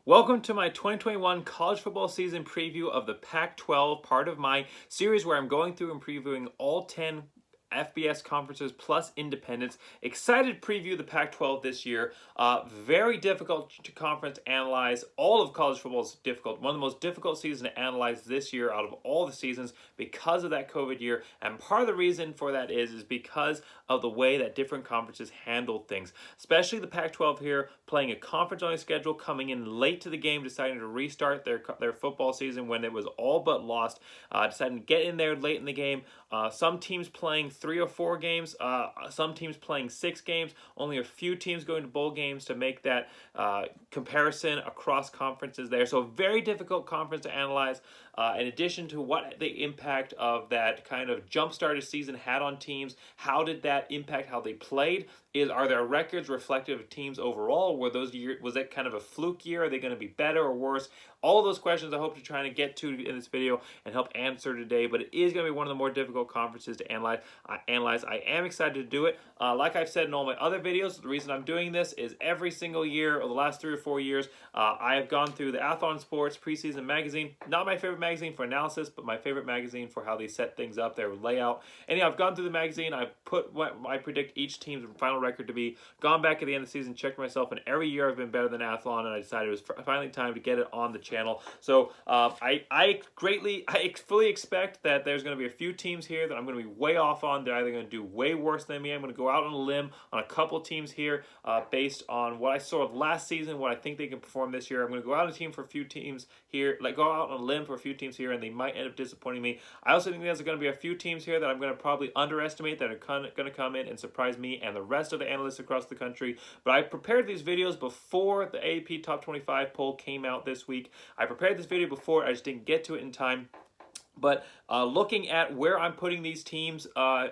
Welcome to my 2021 college football season preview of the Pac-12, part of my series where I'm going through and previewing all 10 FBS conferences plus independents. Excited to preview the Pac-12 this year. Very difficult conference to analyze. All of college football is difficult. One of the most difficult seasons to analyze this year out of all the seasons because of that COVID year. And part of the reason for that is because of the way that different conferences handled things. Especially the Pac-12 here, playing a conference-only schedule, coming in late to the game, deciding to restart their football season when it was all but lost. Deciding to get in there late in the game. Some teams playing 3 or 4 games, some teams playing 6 games, only a few teams going to bowl games to make that comparison across conferences there. So a very difficult conference to analyze. In addition to what the impact of that kind of jump-started season had on teams, how did that impact how they played? Are their records reflective of teams overall? Was that kind of a fluke year? Are they going to be better or worse? All of those questions I hope to try to get to in this video and help answer today, but it is going to be one of the more difficult conferences to analyze. I am excited to do it. Like I've said in all my other videos, the reason I'm doing this is every single year over the last 3 or 4 years, I have gone through the Athlon Sports preseason magazine. Not my favorite magazine for analysis, but my favorite magazine for how they set things up, their layout. And yeah, I've gone through the magazine. I've put what I predict each team's final record to be, gone back at the end of the season, checked myself, and every year I've been better than Athlon, and I decided it was finally time to get it on the channel. So I fully expect that there's going to be a few teams here that I'm going to be way off on. They're either going to do way worse than me. I'm going to go out on a limb on a couple teams here based on what I saw last season, what I think they can perform this year. I'm going to go out on a team for a few teams here, go out on a limb for a few teams here, and they might end up disappointing me. I also think there's going to be a few teams here that I'm going to probably underestimate that are going to come in and surprise me and the rest of the analysts across the country. But I prepared these videos before the AP Top 25 poll came out this week. I prepared this video before, I just didn't get to it in time. But looking at where I'm putting these teams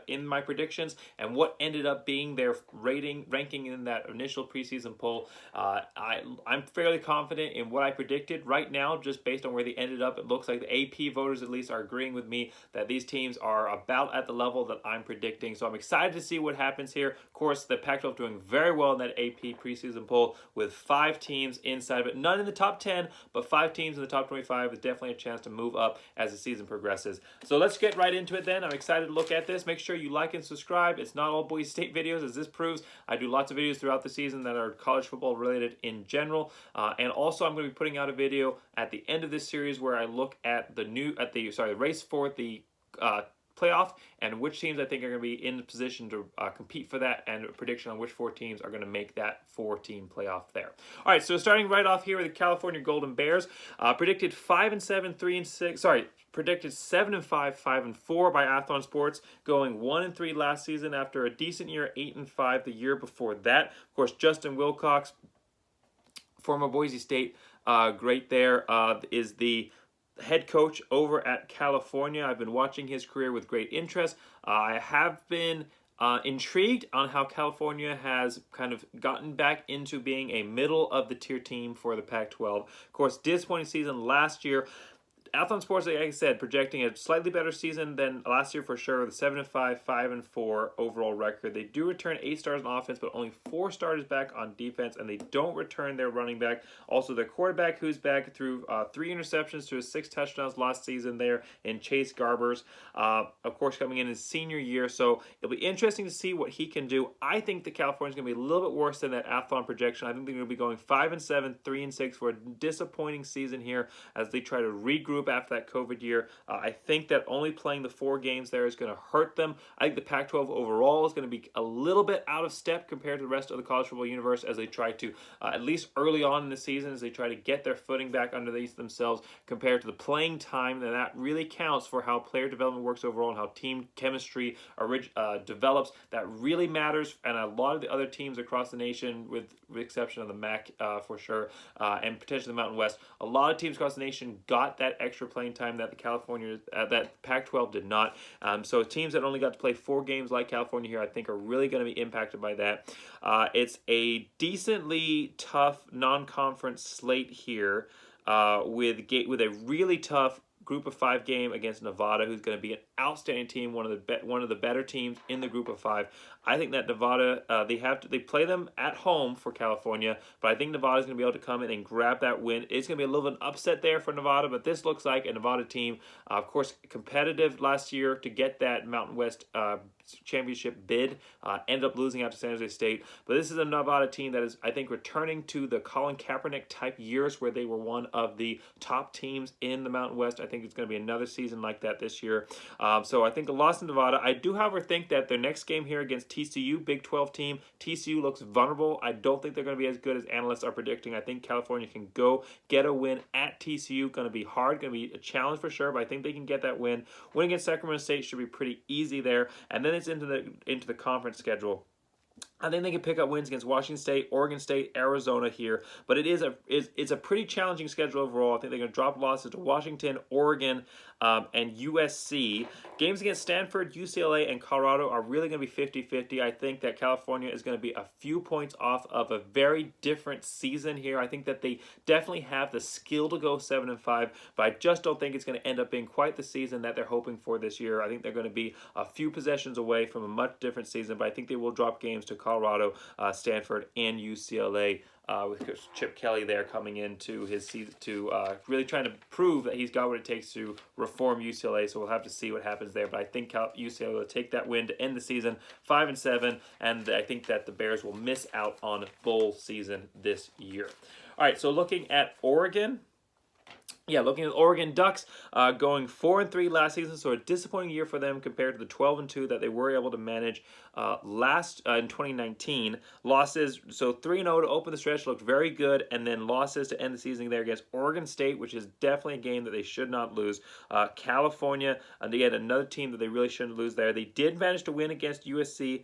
in my predictions and what ended up being their ranking in that initial preseason poll, I'm fairly confident in what I predicted. Right now, just based on where they ended up, it looks like the AP voters at least are agreeing with me that these teams are about at the level that I'm predicting. So I'm excited to see what happens here. Of course, the Pac-12 doing very well in that AP preseason poll with 5 teams inside of it. None in the top 10, but 5 teams in the top 25 with definitely a chance to move up as the season progresses. So let's get right into it then. I'm excited to look at this. Make sure you like and subscribe. It's not all Boise State videos, as this proves. I do lots of videos throughout the season that are college football related in general. And also I'm going to be putting out a video at the end of this series where I look at the race for the playoff and which teams I think are going to be in the position to compete for that, and a prediction on which 4 teams are going to make that 4-team playoff there. All right, so starting right off here with the California Golden Bears, predicted 5-7, 3-6. Sorry, predicted 7-5, 5-4 by Athlon Sports, going 1-3 last season after a decent year, 8-5 the year before that. Of course, Justin Wilcox, former Boise State great there, is the head coach over at California. I've been watching his career with great interest. I have been intrigued on how California has kind of gotten back into being a middle of the tier team for the Pac-12. Of course, disappointing season last year. Athlon Sports, like I said, projecting a slightly better season than last year for sure, with 7-5, 5-4 overall record. They do return 8 stars on offense, but only 4 starters back on defense, and they don't return their running back. Also, their quarterback, who's back, threw 3 interceptions to his 6 touchdowns last season there in Chase Garbers, of course, coming in his senior year. So it'll be interesting to see what he can do. I think that California's going to be a little bit worse than that Athlon projection. I think they're going to be going 5-7, 3-6 for a disappointing season here as they try to regroup after that COVID year. I think that only playing the 4 games there is going to hurt them. I think the Pac-12 overall is going to be a little bit out of step compared to the rest of the college football universe as they try to, at least early on in the season, as they try to get their footing back underneath themselves compared to the playing time. And that really counts for how player development works overall and how team chemistry develops. That really matters. And a lot of the other teams across the nation, with the exception of the MAC for sure, and potentially the Mountain West, a lot of teams across the nation got that extra playing time that that Pac-12 did not. So teams that only got to play 4 games like California here, I think, are really going to be impacted by that. It's a decently tough non-conference slate here with a really tough Group of 5 game against Nevada, who's going to be an outstanding team, one of the better teams in the Group of 5. I think that Nevada, they play them at home for California, but I think Nevada's going to be able to come in and grab that win. It's going to be a little bit of an upset there for Nevada, but this looks like a Nevada team, of course, competitive last year to get that Mountain West championship bid, ended up losing out to San Jose State. But this is a Nevada team that is, I think, returning to the Colin Kaepernick type years where they were one of the top teams in the Mountain West. I think it's going to be another season like that this year. So I think a loss in Nevada. I do, however, think that their next game here against TCU, Big 12 team, TCU looks vulnerable. I don't think they're going to be as good as analysts are predicting. I think California can go get a win at TCU. Going to be hard, going to be a challenge for sure, but I think they can get that win. Win against Sacramento State should be pretty easy there. And then it's into the conference schedule. I think they can pick up wins against Washington State, Oregon State, Arizona here, but it's a pretty challenging schedule overall. I think they're going to drop losses to Washington, Oregon, and USC. Games against Stanford, UCLA, and Colorado are really going to be 50-50. I think that California is going to be a few points off of a very different season here. I think that they definitely have the skill to go 7-5, but I just don't think it's going to end up being quite the season that they're hoping for this year. I think they're going to be a few possessions away from a much different season, but I think they will drop games to Colorado, Stanford, and UCLA. With Chip Kelly there coming into his season to really trying to prove that he's got what it takes to reform UCLA. So we'll have to see what happens there. But I think UCLA will take that win to end the season 5-7, and I think that the Bears will miss out on bowl season this year. All right, so looking at Oregon. Yeah, looking at Oregon Ducks going 4-3 last season, so a disappointing year for them compared to the 12-2 that they were able to manage in 2019. Losses, so 3-0 to open the stretch, looked very good, and then losses to end the season there against Oregon State, which is definitely a game that they should not lose. California, and again, another team that they really shouldn't lose there. They did manage to win against USC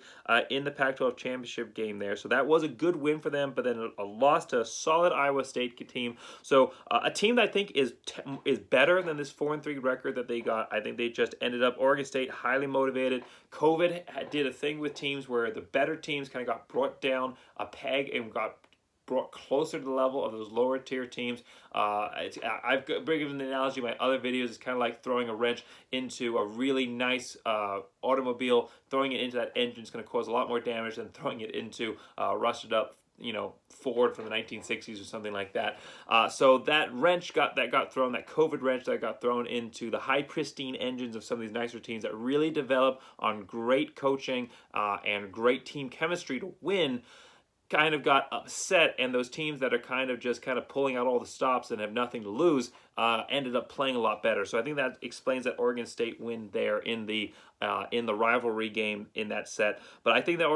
in the Pac-12 championship game there, so that was a good win for them, but then a loss to a solid Iowa State team. So a team that I think is better than this 4-3 record that they got. I think they just ended up, Oregon State, highly motivated. COVID did a thing with teams where the better teams kind of got brought down a peg and got brought closer to the level of those lower tier teams. I've given the analogy in my other videos. It's kind of like throwing a wrench into a really nice automobile. Throwing it into that engine is going to cause a lot more damage than throwing it into rusted up Ford from the 1960s or something like that. So that wrench got thrown, that COVID wrench that got thrown into the high pristine engines of some of these nicer teams that really develop on great coaching and great team chemistry to win, kind of got upset, and those teams that are kind of pulling out all the stops and have nothing to lose ended up playing a lot better. So I think that explains that Oregon State win there in the rivalry game in that set. But I think that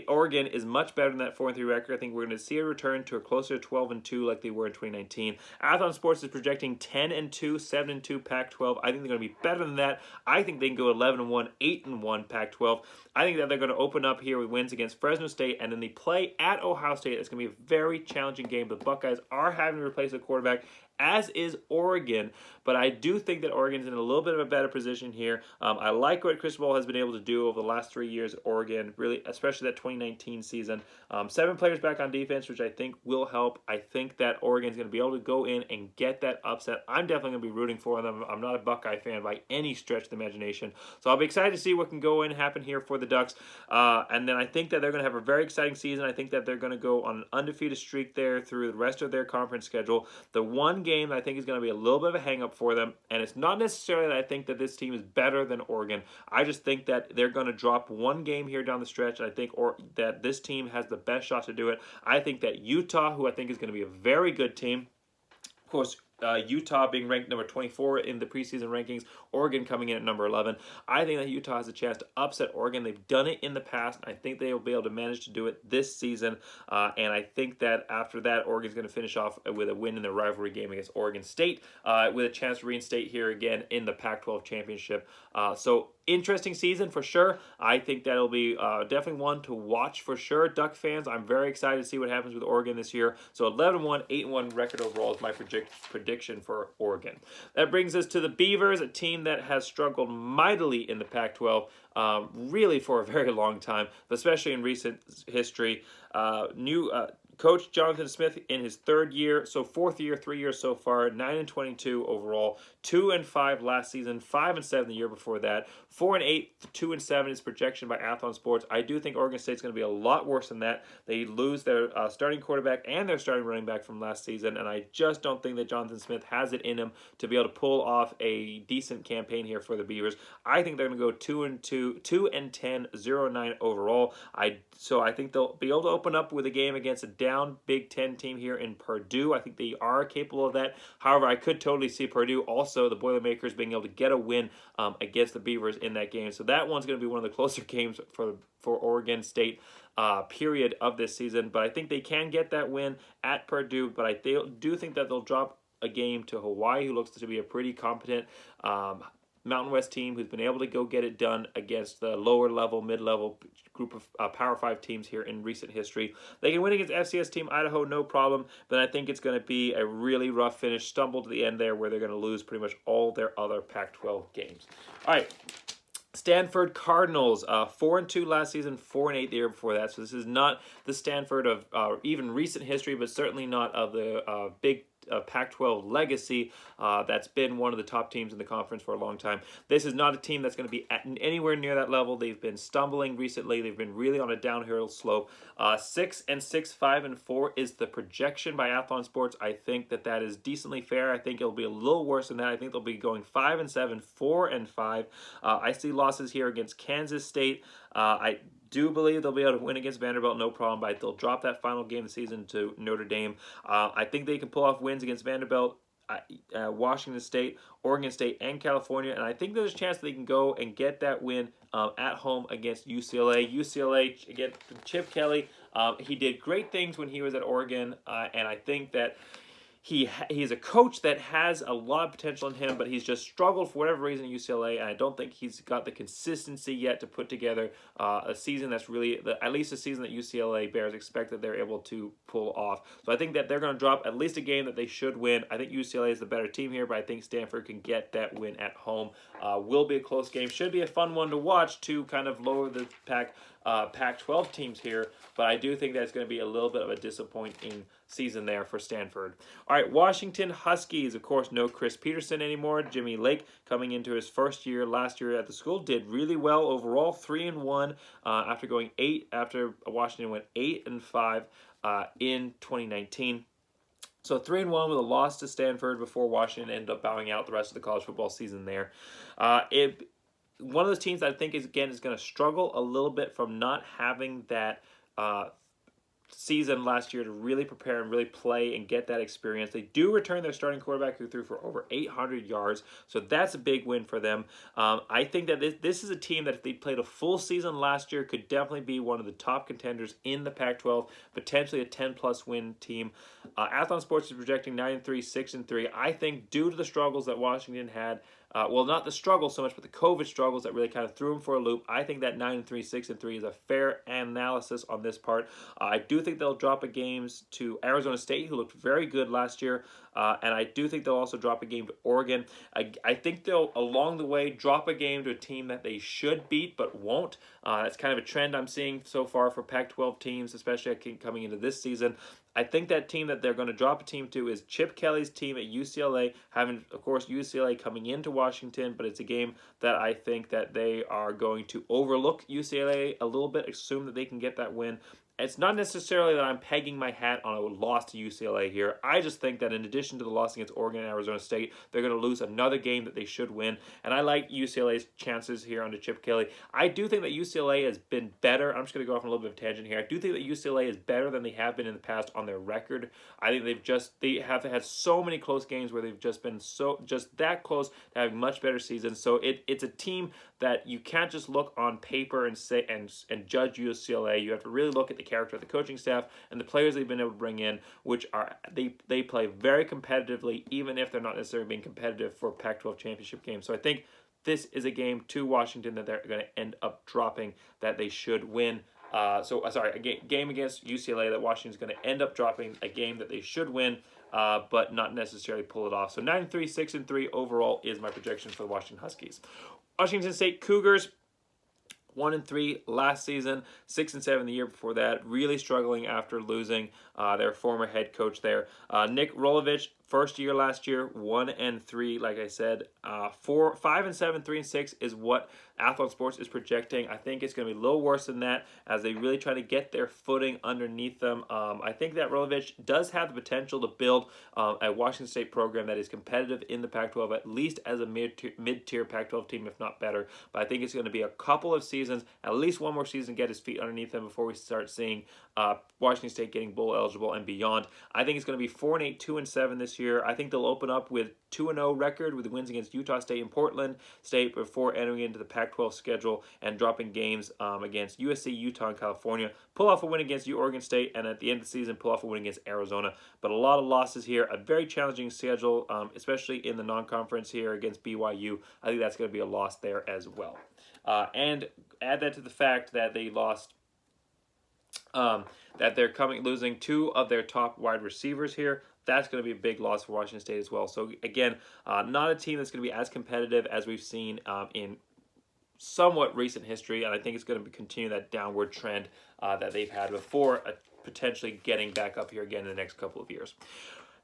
Oregon is much better than that 4-3 record. I think we're going to see a return to a closer to 12-2 like they were in 2019. Athlon Sports is projecting 10-2, 7-2 Pac-12. I think they're going to be better than that. I think they can go 11-1, 8-1 Pac-12. I think that they're going to open up here with wins against Fresno State, and then they play at Ohio State. It's going to be a very challenging game. The Buckeyes are having to replace a quarterback, as is Oregon, but I do think that Oregon's in a little bit of a better position here. I like what Cristobal has been able to do over the last 3 years at Oregon, really, especially that 2019 season. 7 players back on defense, which I think will help. I think that Oregon's going to be able to go in and get that upset. I'm definitely going to be rooting for them. I'm not a Buckeye fan by any stretch of the imagination, so I'll be excited to see what can go in and happen here for the Ducks. And then I think that they're going to have a very exciting season. I think that they're going to go on an undefeated streak there through the rest of their conference schedule. The one game I think is going to be a little bit of a hang-up for them, and it's not necessarily that I think that this team is better than Oregon. I just think that they're going to drop one game here down the stretch, and I think that this team has the best shot to do it. I think that Utah, who I think is going to be a very good team, of course, Utah being ranked number 24 in the preseason rankings, Oregon coming in at number 11. I think that Utah has a chance to upset Oregon. They've done it in the past. I think they will be able to manage to do it this season. And I think that after that, Oregon's going to finish off with a win in the rivalry game against Oregon State with a chance to reinstate here again in the Pac-12 championship. So interesting season for sure. I think that'll be definitely one to watch for sure. Duck fans, I'm very excited to see what happens with Oregon this year. So 11-1, 8-1 record overall is my prediction for Oregon. That brings us to the Beavers, a team that has struggled mightily in the Pac-12 really for a very long time, especially in recent history. Coach Jonathan Smith in his third year, so fourth year, 3 years so far, 9-22 overall, 2-5 last season, 5-7 the year before that, 4-8, 2-7 is projection by Athlon Sports. I do think Oregon State's going to be a lot worse than that. They lose their starting quarterback and their starting running back from last season, and I just don't think that Jonathan Smith has it in him to be able to pull off a decent campaign here for the Beavers. I think they're going to go 2-2, 2-10, 0-9 overall. So I think they'll be able to open up with a game against a down Big Ten team here in Purdue. I think they are capable of that. However, I could totally see Purdue, also the Boilermakers, being able to get a win against the Beavers in that game. So that one's going to be one of the closer games for Oregon State period of this season. But I think they can get that win at Purdue. But I do think that they'll drop a game to Hawaii, who looks to be a pretty competent Mountain West team who's been able to go get it done against the lower level, mid-level group of Power 5 teams here in recent history. They can win against FCS team Idaho, no problem, but I think it's going to be a really rough finish, stumble to the end there where they're going to lose pretty much all their other Pac-12 games. All right. Stanford Cardinals, 4-2 last season, 4-8 the year before that. So this is not the Stanford of even recent history, but certainly not of the big Pac-12 legacy that's been one of the top teams in the conference for a long time. This is not a team that's going to be anywhere near that level. They've been stumbling recently. They've been really on a downhill slope. 6-6, 5-4 is the projection by Athlon Sports. I think that is decently fair. I think it'll be a little worse than that. I think they'll be going 5-7, 4-5. I see losses here against Kansas State. I do believe they'll be able to win against Vanderbilt, no problem, but they'll drop that final game of the season to Notre Dame. I think they can pull off wins against Vanderbilt, Washington State, Oregon State, and California, and I think there's a chance they can go and get that win at home against UCLA. UCLA, again, Chip Kelly, he did great things when he was at Oregon, and I think that he's a coach that has a lot of potential in him, but he's just struggled for whatever reason at UCLA, and I don't think he's got the consistency yet to put together a season that's really, at least a season that UCLA Bears expect that they're able to pull off. So I think that they're going to drop at least a game that they should win. I think UCLA is the better team here, but I think Stanford can get that win at home. Will be a close game. Should be a fun one to watch to kind of lower the Pac-12 teams here, but I do think that's going to be a little bit of a disappointing season there for Stanford. All right, Washington Huskies, of course, no Chris Peterson anymore. Jimmy Lake, coming into his first year last year at the school, did really well overall, 3-1 after going 8 after Washington went 8-5 in 2019. So 3-1 with a loss to Stanford before Washington ended up bowing out the rest of the college football season there. One of those teams I think is going to struggle a little bit from not having that season last year to really prepare and really play and get that experience. They do return their starting quarterback who threw for over 800 yards, so that's a big win for them. I think that this is a team that if they played a full season last year could definitely be one of the top contenders in the Pac-12, potentially a 10-plus win team. Athlon Sports is projecting 9-3, 6-3. I think due to the struggles that Washington had, well, not the struggles so much, but the COVID struggles that really kind of threw them for a loop. I think that 9-3, 6-3 is a fair analysis on this part. I do think they'll drop a games to Arizona State, who looked very good last year, and I do think they'll also drop a game to Oregon. I think they'll, along the way, drop a game to a team that they should beat but won't. That's kind of a trend I'm seeing so far for Pac-12 teams, especially coming into this season. I think that team that they're going to drop a team to is Chip Kelly's team at UCLA, having, of course, UCLA coming into Washington, but it's a game that I think that they are going to overlook UCLA a little bit, assume that they can get that win. It's not necessarily that I'm pegging my hat on a loss to UCLA here. I just think that in addition to the loss against Oregon and Arizona State, they're going to lose another game that they should win. And I like UCLA's chances here under Chip Kelly. I do think that UCLA has been better. I'm just going to go off on a little bit of a tangent here. I do think that UCLA is better than they have been in the past on their record. I think they have had so many close games where they've just been just that close to having much better seasons. So it's a team that you can't just look on paper and say and judge UCLA. You have to really look at the character of the coaching staff and the players they've been able to bring in, which are they play very competitively, even if they're not necessarily being competitive for Pac-12 championship games. So I think this is a game to Washington that they're going to end up dropping that they should win. A game against UCLA that Washington's going to end up dropping, a game that they should win, but not necessarily pull it off. So 9-3, 6-3 overall is my projection for the Washington Huskies. Washington State Cougars, 1-3 last season, 6-7 the year before that. Really struggling after losing their former head coach there. Nick Rolovich, first year last year, 1-3. Like I said, 5-7, 3-6 is what Athlon Sports is projecting. I think it's going to be a little worse than that as they really try to get their footing underneath them. I think that Rolovich does have the potential to build a Washington State program that is competitive in the Pac-12, at least as a mid-tier Pac-12 team, if not better. But I think it's going to be a couple of seasons, at least one more season, get his feet underneath him before we start seeing Washington State getting bowl eligible and beyond. I think it's going to be 4-8, 2-7 this year. I think they'll open up with 2-0 record with the wins against Utah State and Portland State before entering into the Pac-12 schedule and dropping games against USC, Utah, and California. Pull off a win against Oregon State, and at the end of the season, pull off a win against Arizona. But a lot of losses here. A very challenging schedule, especially in the non-conference here against BYU. I think that's going to be a loss there as well. And add that to the fact that they lost, that they're losing two of their top wide receivers here. That's going to be a big loss for Washington State as well. So again, not a team that's going to be as competitive as we've seen in somewhat recent history, and I think it's going to continue that downward trend that they've had before potentially getting back up here again in the next couple of years.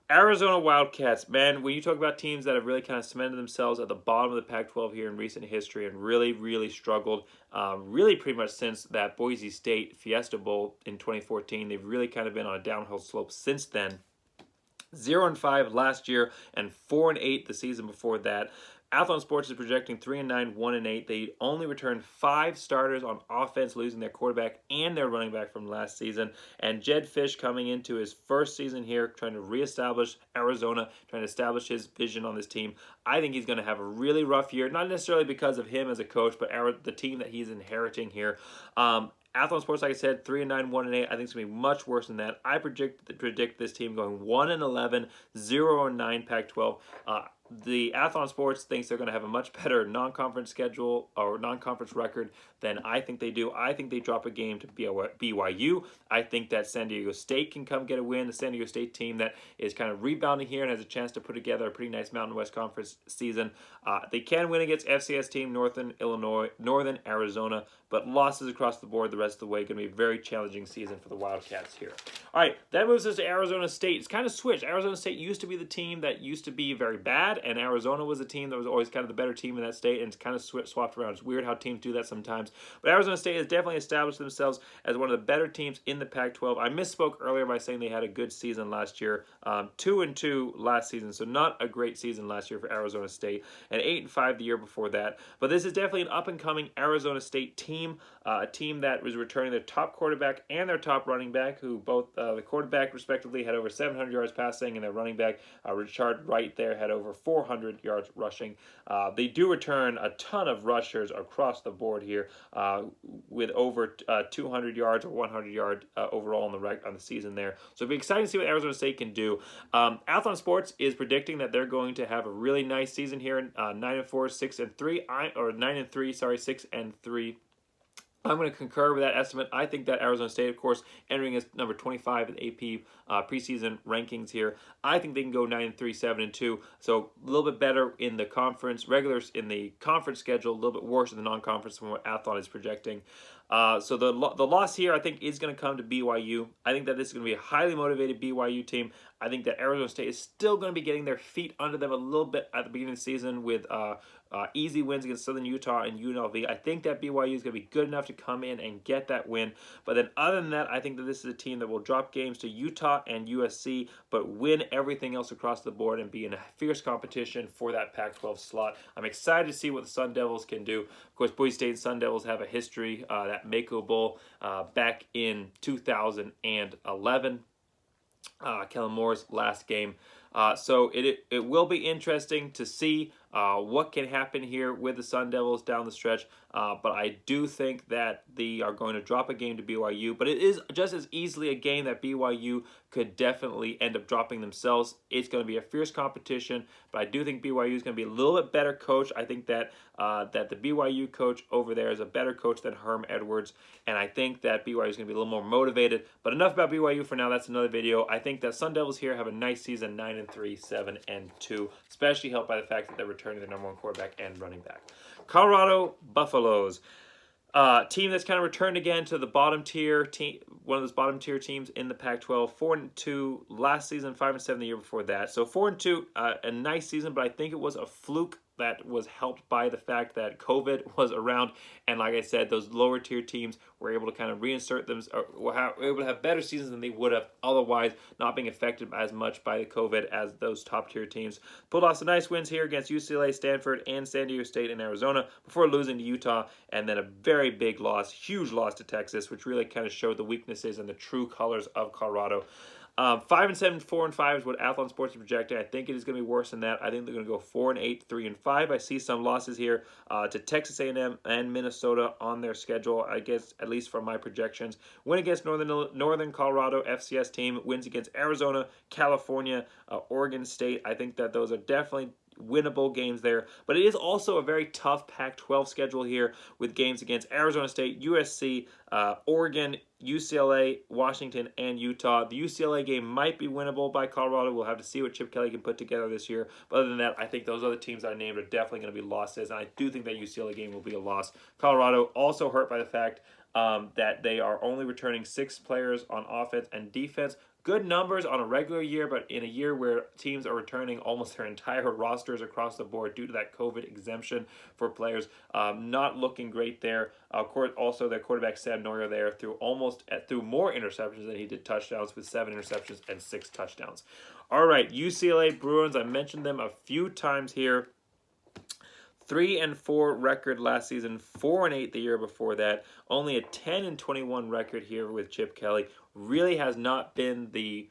Arizona Wildcats, man, when you talk about teams that have really kind of cemented themselves at the bottom of the Pac-12 here in recent history and really, really struggled, really pretty much since that Boise State Fiesta Bowl in 2014, they've really kind of been on a downhill slope since then. 0-5 last year and 4-8 the season before that. Athlon Sports is projecting 3-9, 1-8. They only returned 5 starters on offense, losing their quarterback and their running back from last season. And Jed Fish coming into his first season here, trying to reestablish Arizona, trying to establish his vision on this team. I think he's going to have a really rough year, not necessarily because of him as a coach, but the team that he's inheriting here. Athlon Sports, like I said, 3-9, 1-8. I think it's going to be much worse than that. I predict this team going 1-11, 0-9 Pac-12. The Athlon Sports thinks they're going to have a much better non-conference schedule or non-conference record than I think they do. I think they drop a game to BYU. I think that San Diego State can come get a win. The San Diego State team that is kind of rebounding here and has a chance to put together a pretty nice Mountain West Conference season. They can win against FCS team Northern Illinois, Northern Arizona, but losses across the board the rest of the way. Going to be a very challenging season for the Wildcats here. All right, that moves us to Arizona State. It's kind of switched. Arizona State used to be the team that used to be very bad, and Arizona was a team that was always kind of the better team in that state, and it's kind of swapped around. It's weird how teams do that sometimes. But Arizona State has definitely established themselves as one of the better teams in the Pac-12. I misspoke earlier by saying they had a good season last year. 2-2 last season, so not a great season last year for Arizona State, and 8-5 the year before that. But this is definitely an up-and-coming Arizona State team, a team that was returning their top quarterback and their top running back, who both the quarterback respectively had over 700 yards passing, and their running back, Richard Wright, there had over 400 yards rushing. They do return a ton of rushers across the board here, with over 200 yards or 100 yard overall on the season there. So it'll be exciting to see what Arizona State can do. Athlon Sports is predicting that they're going to have a really nice season here, 9-4, 6-3, or 9-3, sorry, 6-3. I'm going to concur with that estimate. I think that Arizona State, of course, entering as number 25 in AP preseason rankings here, I think they can go 9-3, 7-2. So a little bit better in the conference, regulars in the conference schedule, a little bit worse in the non-conference from what Athlon is projecting. So the loss here, I think, is going to come to BYU. I think that this is going to be a highly motivated BYU team. I think that Arizona State is still going to be getting their feet under them a little bit at the beginning of the season with easy wins against Southern Utah and UNLV. I think that BYU is going to be good enough to come in and get that win. But then other than that, I think that this is a team that will drop games to Utah and USC, but win everything else across the board and be in a fierce competition for that Pac-12 slot. I'm excited to see what the Sun Devils can do. Of course, Boise State and Sun Devils have a history, that Mako Bowl back in 2011. Kellen Moore's last game. So it will be interesting to see what can happen here with the Sun Devils down the stretch. But I do think that they are going to drop a game to BYU. But it is just as easily a game that BYU could definitely end up dropping themselves. It's going to be a fierce competition. But I do think BYU is going to be a little bit better coach. I think that that the BYU coach over there is a better coach than Herm Edwards. And I think that BYU is going to be a little more motivated. But enough about BYU for now. That's another video. I think that Sun Devils here have a nice season, 9-3, 7-2. Especially helped by the fact that they're returning their number one quarterback and running back. Colorado Buffaloes. Team that's kind of returned again to the bottom tier team, one of those bottom tier teams in the Pac-12. 4-2 last season, 5-7 the year before that. So 4-2, a nice season, but I think it was a fluke that was helped by the fact that COVID was around, and like I said, those lower tier teams were able to kind of reinsert them, or were able to have better seasons than they would have otherwise, not being affected as much by the COVID as those top tier teams. Pulled off some nice wins here against UCLA, Stanford, and San Diego State in Arizona before losing to Utah, and then a very big loss, huge loss to Texas, which really kind of showed the weaknesses and the true colors of Colorado. 5-7, 4-5 is what Athlon Sports is projecting. I think it is going to be worse than that. I think they're going to go 4-8, 3-5. I see some losses here to Texas A&M and Minnesota on their schedule. I guess at least from my projections. Win against Northern Colorado FCS team. Wins against Arizona, California, Oregon State. I think that those are definitely winnable games there, but it is also a very tough Pac-12 schedule here with games against Arizona State, USC, Oregon, UCLA, Washington, and Utah. The UCLA game might be winnable by Colorado. We'll have to see what Chip Kelly can put together this year. But other than that, I think those other teams I named are definitely going to be losses, and I do think that UCLA game will be a loss. Colorado also hurt by the fact that they are only returning 6 players on offense and defense. Good numbers on a regular year, but in a year where teams are returning almost their entire rosters across the board due to that COVID exemption for players, not looking great there. Of course, also their quarterback Sam Neuer there threw more interceptions than he did touchdowns, with 7 interceptions and 6 touchdowns. All right, UCLA Bruins. I mentioned them a few times here. 3-4 record last season, 4-8 the year before that. Only a 10-21 record here with Chip Kelly. Really has not been the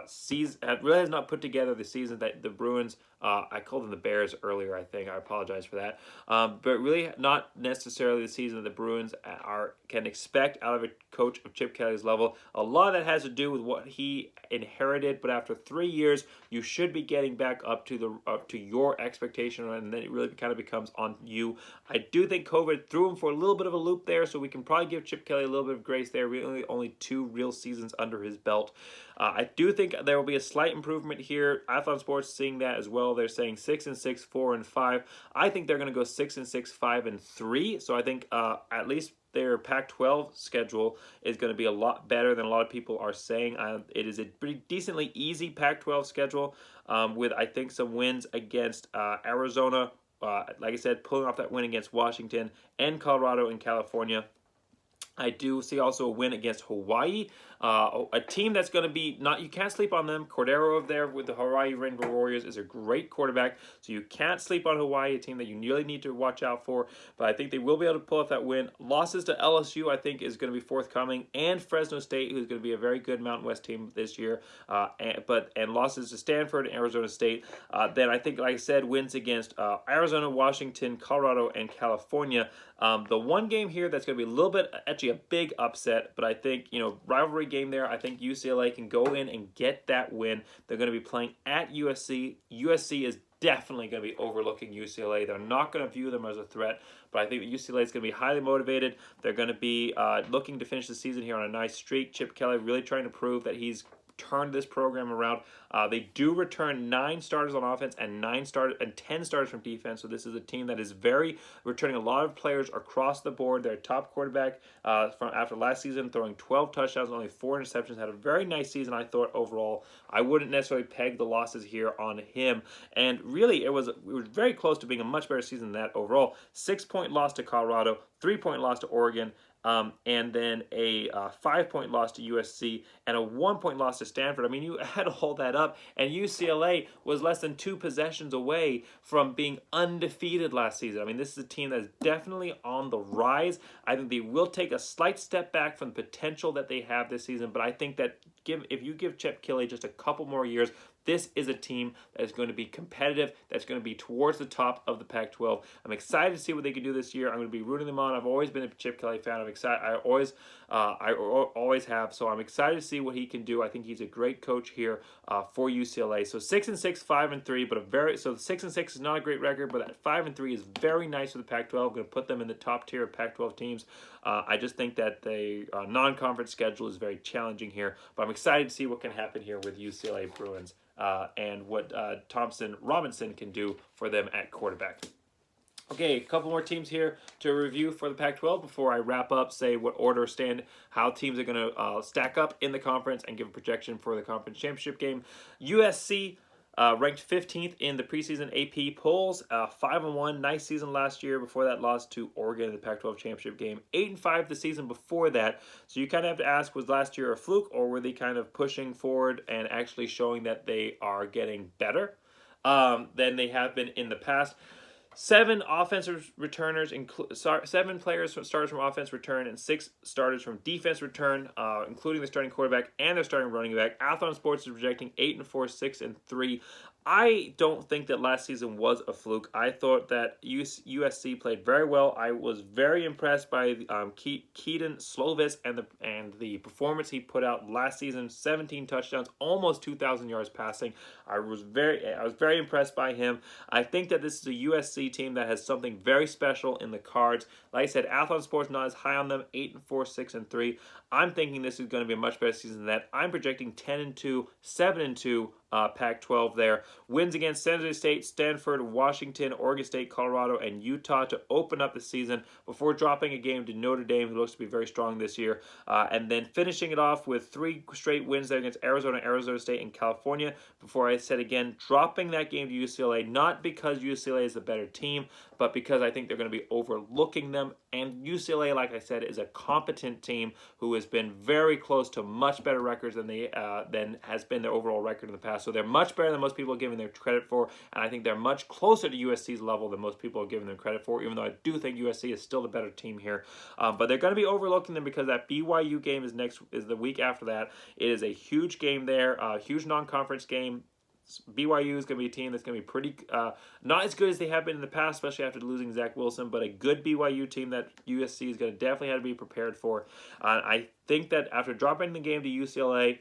season. Really has not put together the season that the Bruins. I called them the Bears earlier, I think. I apologize for that. But really not necessarily the season that the Bruins can expect out of a coach of Chip Kelly's level. A lot of that has to do with what he inherited, but after 3 years, you should be getting back up to your expectation, and then it really kind of becomes on you. I do think COVID threw him for a little bit of a loop there, so we can probably give Chip Kelly a little bit of grace there. Really only 2 real seasons under his belt. I do think there will be a slight improvement here. Athlon Sports seeing that as well. They're saying 6-6, 4-5. I think they're going to go 6-6, 5-3. So I think at least their Pac-12 schedule is going to be a lot better than a lot of people are saying. It is a pretty decently easy Pac-12 schedule with, I think, some wins against Arizona. Like I said, pulling off that win against Washington and Colorado and California. I do see also a win against Hawaii, a team that's going to be you can't sleep on them. Cordero over there with the Hawaii Rainbow Warriors is a great quarterback, so you can't sleep on Hawaii, a team that you really need to watch out for. But I think they will be able to pull off that win. Losses to LSU, I think, is going to be forthcoming, and Fresno State, who's going to be a very good Mountain West team this year. And losses to Stanford and Arizona State. Then I think, like I said, wins against Arizona, Washington, Colorado, and California. The one game here that's going to be a little bit, actually a big upset, but I think, rivalry game there, I think UCLA can go in and get that win. They're going to be playing at USC. USC is definitely going to be overlooking UCLA. They're not going to view them as a threat, but I think that UCLA is going to be highly motivated. They're going to be looking to finish the season here on a nice streak. Chip Kelly really trying to prove that he's turned this program around. They do return 9 starters on offense and 10 starters from defense. So this is a team that is returning a lot of players across the board. Their top quarterback from after last season, throwing 12 touchdowns, only 4 interceptions, had a very nice season, I thought, overall. I wouldn't necessarily peg the losses here on him. And really, it was very close to being a much better season than that overall. 6-point loss to Colorado, 3-point loss to Oregon, and then a 5-point loss to USC and a 1-point loss to Stanford. I mean, you add all that up, and UCLA was less than 2 possessions away from being undefeated last season. I mean, this is a team that is definitely on the rise. I think they will take a slight step back from the potential that they have this season, but I think that if you give Chip Kelly just a couple more years, this is a team that is going to be competitive, that's going to be towards the top of the Pac-12. I'm excited to see what they can do this year. I'm going to be rooting them on. I've always been a Chip Kelly fan. I'm excited. I always have. So I'm excited to see what he can do. I think he's a great coach here for UCLA. So 6-6, 5-3, but 6-6 is not a great record, but that 5-3 is very nice for the Pac-12. I'm going to put them in the top tier of Pac-12 teams. I just think that the non-conference schedule is very challenging here, but I'm excited to see what can happen here with UCLA Bruins. And what Thompson Robinson can do for them at quarterback. Okay, a couple more teams here to review for the Pac-12 before I wrap up, say what order stand, how teams are going to stack up in the conference, and give a projection for the conference championship game. USC ranked 15th in the preseason AP polls, 5-1, nice season last year. Before that, lost to Oregon in the Pac-12 championship game, 8-5 the season before that. So you kind of have to ask, was last year a fluke, or were they kind of pushing forward and actually showing that they are getting better than they have been in the past? 7 offensive returners, 7 players starters from offense return, and 6 starters from defense return, including the starting quarterback and their starting running back. Athlon Sports is projecting 8-4, 6-3. I don't think that last season was a fluke. I thought that USC played very well. I was very impressed by Keaton Slovis and the performance he put out last season. 17 touchdowns, almost 2,000 yards passing. I was very impressed by him. I think that this is a USC team that has something very special in the cards. Like I said, Athlon Sports not as high on them. 8-4, 6-3. I'm thinking this is going to be a much better season than that. I'm projecting 10-2, 7-2. Pac-12 there. Wins against San Jose State, Stanford, Washington, Oregon State, Colorado, and Utah to open up the season before dropping a game to Notre Dame, who looks to be very strong this year. And then finishing it off with 3 straight wins there against Arizona, Arizona State, and California. Before I said again, dropping that game to UCLA, not because UCLA is the better team, but because I think they're going to be overlooking them. And UCLA, like I said, is a competent team who has been very close to much better records than has been their overall record in the past. So they're much better than most people are giving them credit for, and I think they're much closer to USC's level than most people are giving them credit for, even though I do think USC is still the better team here. But they're going to be overlooking them because that BYU game is the week after that. It is a huge game there, a huge non-conference game. BYU is going to be a team that's going to be pretty not as good as they have been in the past, especially after losing Zach Wilson, but a good BYU team that USC is going to definitely have to be prepared for. I think that after dropping the game to UCLA,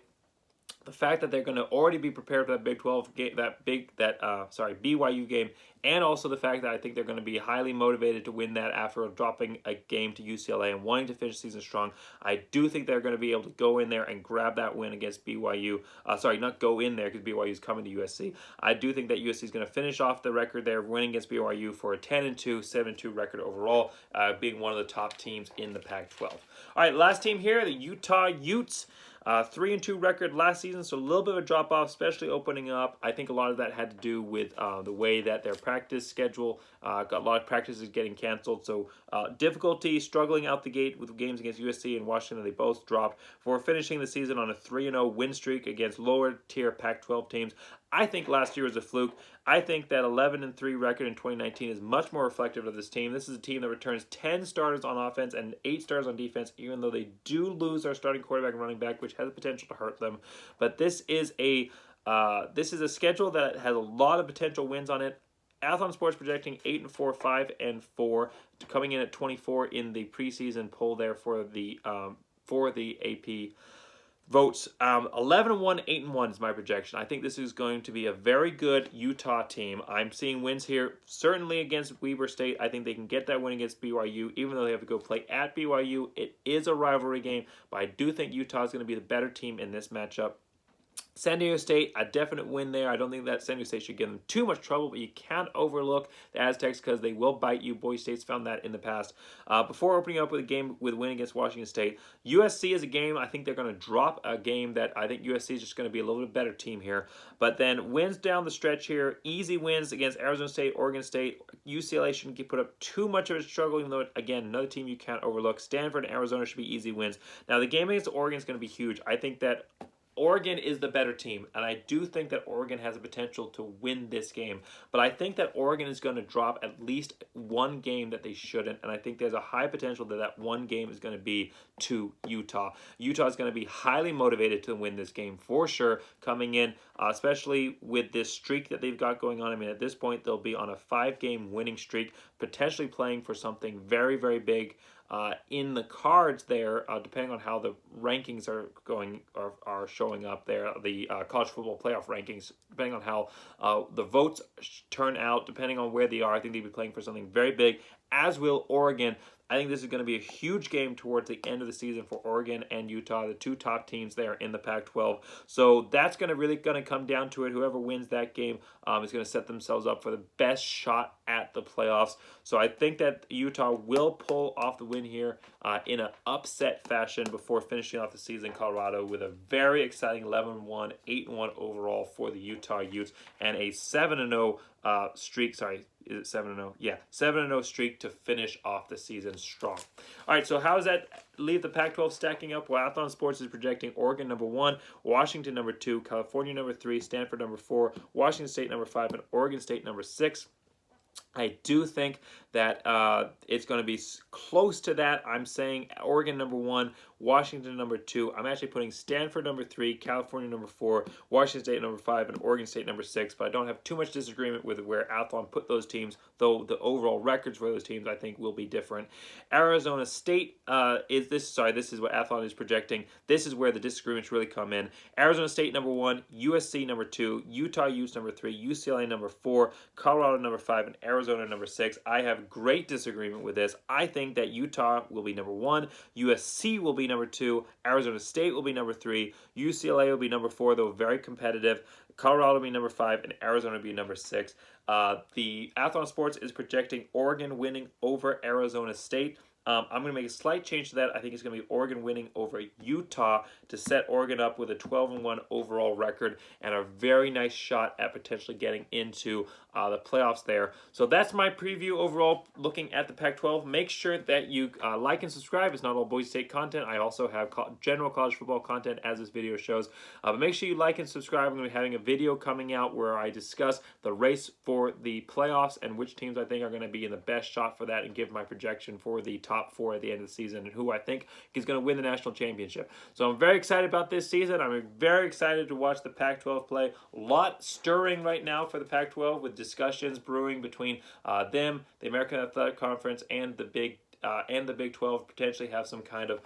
the fact that they're going to already be prepared for that Big 12 game, BYU game, and also the fact that I think they're going to be highly motivated to win that after dropping a game to UCLA and wanting to finish the season strong. I do think they're going to be able to go in there and grab that win against BYU. Not go in there because BYU is coming to USC. I do think that USC is going to finish off the record there, winning against BYU for a 10-2, 7-2 record overall, being one of the top teams in the Pac-12. All right, last team here, the Utah Utes. 3-2 record last season, so a little bit of a drop off, especially opening up. I think a lot of that had to do with the way that their practice schedule got a lot of practices getting canceled. So difficulty struggling out the gate with games against USC and Washington. They both dropped for finishing the season on a 3-0 win streak against lower tier Pac-12 teams. I think last year was a fluke. I think that 11-3 record in 2019 is much more reflective of this team. This is a team that returns 10 starters on offense and 8 starters on defense, even though they do lose their starting quarterback and running back, which has the potential to hurt them. But this is a schedule that has a lot of potential wins on it. Athlon Sports projecting 8-4, 5-4, coming in at 24 in the preseason poll there for the AP votes. 11-1, 8-1 is my projection. I think this is going to be a very good Utah team. I'm seeing wins here, certainly against Weber State. I think they can get that win against BYU, even though they have to go play at BYU. It is a rivalry game, but I do think Utah is going to be the better team in this matchup. San Diego State, a definite win there. I don't think that San Diego State should give them too much trouble, but you can't overlook the Aztecs because they will bite you. Boise State's found that in the past. Before opening up with a game with a win against Washington State, USC is a game I think they're going to drop, a game that I think USC is just going to be a little bit better team here. But then wins down the stretch here, easy wins against Arizona State, Oregon State. UCLA shouldn't put up too much of a struggle, even though, again, another team you can't overlook. Stanford and Arizona should be easy wins. Now, the game against Oregon is going to be huge. I think that Oregon is the better team, and I do think that Oregon has the potential to win this game. But I think that Oregon is going to drop at least one game that they shouldn't, and I think there's a high potential that that one game is going to be to Utah. Utah is going to be highly motivated to win this game for sure, coming in, especially with this streak that they've got going on. I mean, at this point, they'll be on a 5-game winning streak, potentially playing for something very, very big in the cards there, depending on how the rankings are showing up there, the college football playoff rankings, depending on how the votes turn out, depending on where they are. I think they'll be playing for something very big. as will Oregon. I think this is going to be a huge game towards the end of the season for Oregon and Utah, the two top teams there in the Pac-12. So that's really going to come down to it. Whoever wins that game is going to set themselves up for the best shot at the playoffs. So I think that Utah will pull off the win here in an upset fashion before finishing off the season in Colorado with a very exciting 11-1, 8-1 overall for the Utah Utes and a 7-0 streak. Sorry, is it 7-0? Yeah, 7-0 streak to finish off the season strong. All right, so how does that leave the Pac-12 stacking up? Well, Athlon Sports is projecting Oregon number 1, Washington number 2, California number 3, Stanford number 4, Washington State number 5, and Oregon State number 6. I do think that it's going to be close to that. I'm saying Oregon number 1, Washington number 2. I'm actually putting Stanford number 3, California number 4, Washington State number 5, and Oregon State number 6. But I don't have too much disagreement with where Athlon put those teams, though the overall records for those teams I think will be different. Arizona State this is what Athlon is projecting. This is where the disagreements really come in. Arizona State number 1, USC number 2, Utah Utes number 3, UCLA number 4, Colorado number 5, and Arizona number 6. I have great disagreement with this. I think that Utah will be number 1, USC will be number 2, Arizona State will be number 3, UCLA will be number 4, though very competitive, Colorado will be number 5, and Arizona will be number 6. The Athlon Sports is projecting Oregon winning over Arizona State. I'm going to make a slight change to that. I think it's going to be Oregon winning over Utah to set Oregon up with a 12-1 overall record and a very nice shot at potentially getting into the playoffs there. So that's my preview overall looking at the Pac-12. Make sure that you like and subscribe. It's not all Boise State content. I also have general college football content as this video shows. But make sure you like and subscribe. I'm going to be having a video coming out where I discuss the race for the playoffs and which teams I think are going to be in the best shot for that and give my projection for the top 4 at the end of the season and who I think is going to win the national championship. So I'm very excited about this season. I'm very excited to watch the Pac-12 play. A lot stirring right now for the Pac-12 with discussions brewing between them, the American Athletic Conference, and the Big 12 potentially have some kind of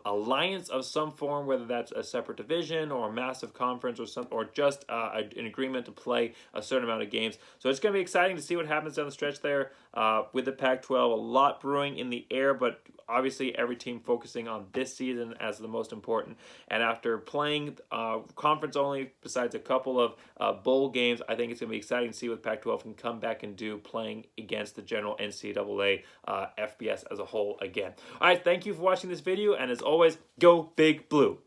alliance of some form, whether that's a separate division or a massive conference or just an agreement to play a certain amount of games. So it's going to be exciting to see what happens down the stretch there with the Pac-12. A lot brewing in the air, but obviously every team focusing on this season as the most important. And after playing conference only, besides a couple of bowl games, I think it's going to be exciting to see what Pac-12 can come back and do playing against the general NCAA FBS as a whole again. All right, thank you for watching this video, and as always, go Big Blue.